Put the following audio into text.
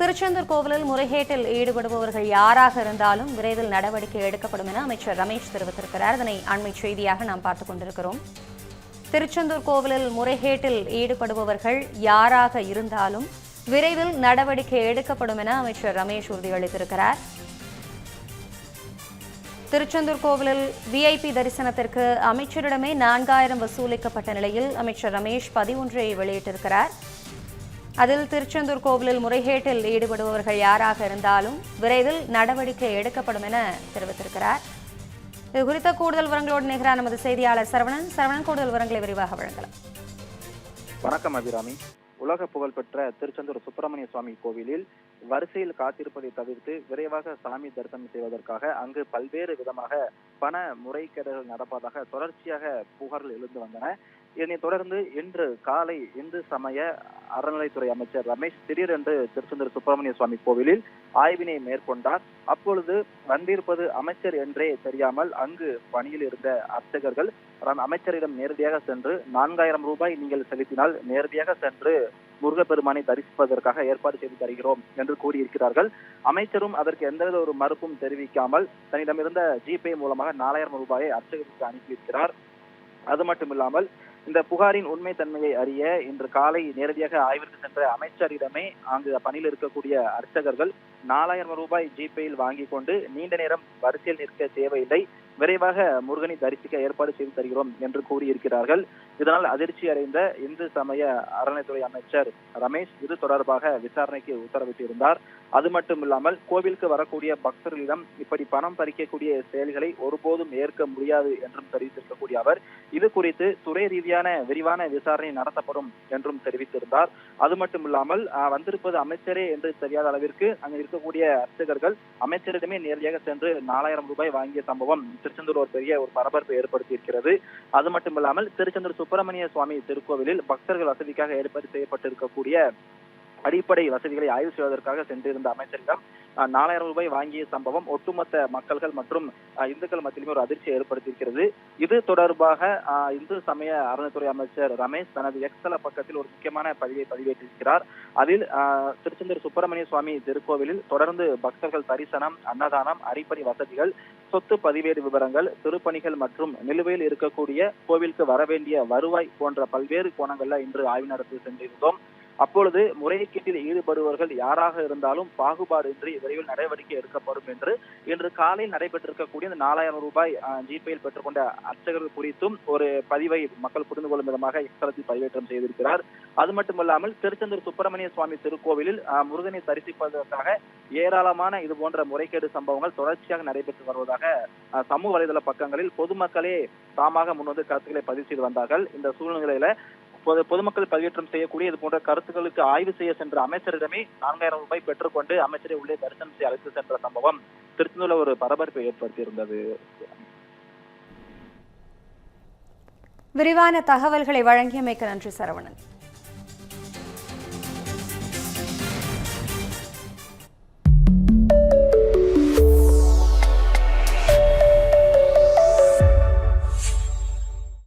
திருச்செந்தூர் கோவிலில் முறைகேட்டில் ஈடுபடுபவர்கள் யாராக இருந்தாலும் விரைவில் நடவடிக்கை எடுக்கப்படும் என அமைச்சர் ரமேஷ் தெரிவித்திருக்கிறார். இதனை அண்மை செய்தியாக நாம் பார்த்துக் கொண்டிருக்கிறோம். திருச்செந்தூர் கோவிலில் முறைகேட்டில் ஈடுபடுபவர்கள் யாராக இருந்தாலும் விரைவில் நடவடிக்கை எடுக்கப்படும் என அமைச்சர் ரமேஷ் உறுதியளித்திருக்கிறார். திருச்செந்தூர் கோவிலில் விஐபி தரிசனத்திற்கு அமைச்சரிடமே 4000 வசூலிக்கப்பட்ட நிலையில் அமைச்சர் ரமேஷ் பதிவொன்றை வெளியிட்டிருக்கிறார். அதில் திருச்செந்தூர் கோவிலில் முறைகேட்டில் ஈடுபடுபவர்கள் யாராக இருந்தாலும் விரைவில் நடவடிக்கை எடுக்கப்படும் என தெரிவித்திருக்கிறார். இது குறித்த கூடுதல் விவரங்களோடு நிகரான நமது செய்தியாளர் சரவணன் கூடுதல் விவரங்களை விரிவாக வழங்கலாம். வணக்கம் அபிராமி. உலக புகழ்பெற்ற திருச்செந்தூர் சுப்பிரமணிய சுவாமி கோவிலில் வரிசையில் காத்திருப்பதை தவிர்த்து விரைவாக சாமி தரிசனம் செய்வதற்காக அங்கு பல்வேறு விதமாக பண முறைகேடுகள் நடப்பதாக தொடர்ச்சியாக புகார்கள் எழுந்து வந்தன. இதனைத் தொடர்ந்து இன்று காலை இந்து சமய அறநிலைத்துறை அமைச்சர் ரமேஷ் திடீரென்று திருச்செந்தூர் சுப்பிரமணிய சுவாமி கோவிலில் ஆய்வினை மேற்கொண்டார். அப்பொழுது வந்திருப்பது அமைச்சர் என்றே தெரியாமல் அங்கு பணியில் இருந்த அர்ச்சகர்கள் அமைச்சரிடம் நேரடியாக சென்று 4000 ரூபாய் நீங்கள் செலுத்தினால் நேரடியாக சென்று முருகப்பெருமானை தரிசிப்பதற்காக ஏற்பாடு செய்து தருகிறோம் என்று கூறியிருக்கிறார்கள். அமைச்சரும் அதற்கு எந்தவித ஒரு மறுப்பும் தெரிவிக்காமல் தன்னிடமிருந்த ஜிபே மூலமாக 4000 ரூபாயை அர்ச்சகருக்கு அனுப்பியிருக்கிறார். அது மட்டுமில்லாமல் இந்த புகாரின் உண்மை தன்மையை அறிய இன்று காலை நேரடியாக ஆய்விற்கு சென்ற அமைச்சரிடமே அங்கு பணியில் இருக்கக்கூடிய அர்ச்சகர்கள் 4000 ரூபாய் ஜிபேயில் வாங்கி கொண்டு நீண்ட நேரம் வரிசையில் நிற்க தேவையில்லை, விரைவாக முருகனை தரிசிக்க ஏற்பாடு செய்து தருகிறோம் என்று கூறியிருக்கிறார்கள். இதனால் அதிர்ச்சி அடைந்த இந்து சமய அறநிலைத்துறை அமைச்சர் ரமேஷ் இது தொடர்பாக விசாரணைக்கு உத்தரவிட்டிருந்தார். அது மட்டும் இல்லாமல் கோவிலுக்கு வரக்கூடிய பக்தர்களிடம் இப்படி பணம் பறிக்கக்கூடிய செயல்களை ஒருபோதும் ஏற்க முடியாது என்றும் தெரிவித்திருக்கக்கூடிய அவர் இது குறித்து துறை ரீதியான விரிவான விசாரணை நடத்தப்படும் என்றும் தெரிவித்திருந்தார். அது மட்டும் இல்லாமல் வந்திருப்பது அமைச்சரே என்று தெரியாத அளவிற்கு அங்கு இருக்கக்கூடிய அர்ச்சகர்கள் அமைச்சரிடமே நேரடியாக சென்று 4000 ரூபாய் வாங்கிய சம்பவம் திருச்செந்தூர் ஒரு பெரிய ஒரு பரபரப்பை ஏற்படுத்தி இருக்கிறது. அது மட்டும் இல்லாமல் திருச்செந்தூர் சுப்பிரமணிய சுவாமி திருக்கோவிலில் பக்தர்கள் வசதிக்காக ஏற்பாடு செய்யப்பட்டிருக்கக்கூடிய அடிப்படை வசதிகளை ஆய்வு செய்வதற்காக சென்றிருந்த அமைச்சரிடம் 4000 ரூபாய் வாங்கிய சம்பவம் ஒட்டுமொத்த மக்கள்கள் மற்றும் இந்துக்கள் மத்தியிலுமே ஒரு அதிர்ச்சியை ஏற்படுத்தியிருக்கிறது. இது தொடர்பாக இந்து சமய அறநிலைத்துறை அமைச்சர் ரமேஷ் தனது எக்ஸ்தல பக்கத்தில் ஒரு முக்கியமான பதிவேற்றிருக்கிறார். அதில் திருச்செந்தூர் சுப்பிரமணிய சுவாமி திருக்கோவிலில் தொடர்ந்து பக்தர்கள் தரிசனம், அன்னதானம், அடிப்படை வசதிகள், சொத்து பதிவேடு விவரங்கள், திருப்பணிகள் மற்றும் நிலுவையில் இருக்கக்கூடிய கோவிலுக்கு வரவேண்டிய வருவாய் போன்ற பல்வேறு கோணங்கள்ல இன்று ஆய்வு நடத்தி சென்றிருந்தோம். அப்பொழுது முறைகேட்டில் ஈடுபடுபவர்கள் யாராக இருந்தாலும் பாகுபாடின்றி விரைவில் நடவடிக்கை எடுக்கப்படும் என்று இன்று காலையில் நடைபெற்றிருக்கக்கூடிய இந்த 4000 ரூபாய் ஜிபேயில் பெற்றுக்கொண்ட அர்ச்சகர்கள் குறித்தும் ஒரு பதிவை மக்கள் புரிந்து கொள்ளும் விதமாக எக்ஸ்தலத்தில் பதிவேற்றம் செய்திருக்கிறார். அது மட்டுமல்லாமல் திருச்செந்தூர் சுப்பிரமணிய சுவாமி திருக்கோவிலில் முருகனை தரிசிப்பதற்காக ஏராளமான இது போன்ற முறைகேடு சம்பவங்கள் தொடர்ச்சியாக நடைபெற்று வருவதாக சமூக வலைதள பக்கங்களில் பொதுமக்களே தாமாக முன்வந்து கருத்துக்களை பதிவு செய்து வந்தார்கள். இந்த சூழ்நிலையில பொதுமக்கள் பதிவேற்றம் செய்யக்கூடிய இது போன்ற கருத்துக்களுக்கு ஆய்வு செய்ய சென்ற அமைச்சரிடமே 4000 ரூபாய் பெற்றுக்கொண்டு அமைச்சரை உள்ளே தரிசனம் செய்ய அழைத்து சென்ற சம்பவம் திருச்செந்தூர்ல ஒரு பரபரப்பை ஏற்படுத்தியிருந்தது. விரிவான தகவல்களை வழங்கியமைக்கு நன்றி சரவணன்.